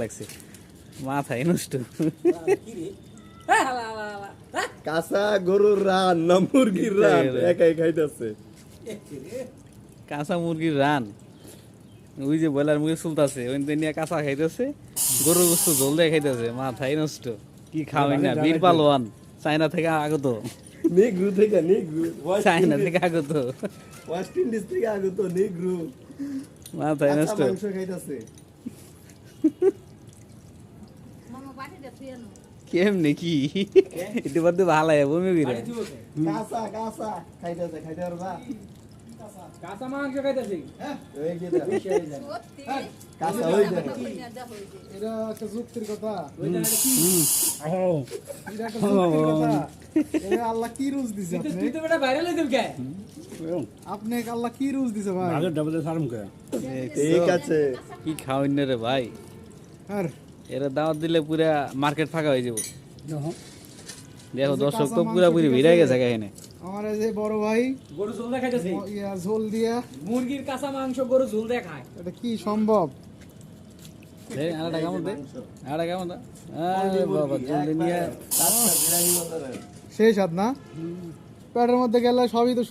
লাগছে মাথায় নষ্ট। কাঁচা গরুর রান না মুরগির রান একাই খাইতেছে। কাঁচা মুরগির রান, ওই যে বয়লার মুরগি চলতেছে ওই নিয়ে কাঁচা খাইতেছে, গরুর গোস্ত ঝোল দিয়ে খাইতেছে। মাথায় নষ্ট, কি খাওয়াই না। বীর পালোয়ান চায়না থেকে আগত, নেগ্রু থেকে নেগ্রু, চায়না থেকে আগত, ওয়েস্ট ইন্ডিজ থেকে আগত নেগ্রু মাথায় নষ্ট। মাংস খাইতেছে। কেমনে কি ইতিমধ্যে ভালো বমি করে কাঁচা কাঁচা খাইতেছে, খাইতে পারবা? কাঁচা মাংস খাইতেছি। এই যে দেখ, কাঁচা ওই দেখ। এটা একটা যুক্তির কথা, ওইটা কি? এটা একটা যুক্তির কথা। এটা আল্লাহ কি রুজ দিছে আপনি? তুই তো বেটা ভাইরাল হইছিস কে? আপনি আল্লাহ কি রুজ দিছে ভাই? ঠিক আছে, কি খাওয়াই না রে ভাই। আর এরা দাওয়াত দিলে পুরা মার্কেট ফাঁকা হয়ে যাবো। দেখো এই যে দর্শক কাঁচা তো মাংস পুরা পুরি ঠিক ভিড়ে আছে। গেছে এখানে। আমার এই যে বড় ভাই গরু ঝোল দিয়ে খাইতেছি। ঝোল দিয়া, মুরগির কাঁচা মাংস গরু ঝোল দিয়ে খায়। এটা কি সম্ভব? আড়া কেমন দে, আড়া কেমন দে। বাবা জলদি নিয়ে কাঁচা বিরিয়ানি মতো রে। সেই স্বাদ না? পেটের মধ্যে গেলে সবই তো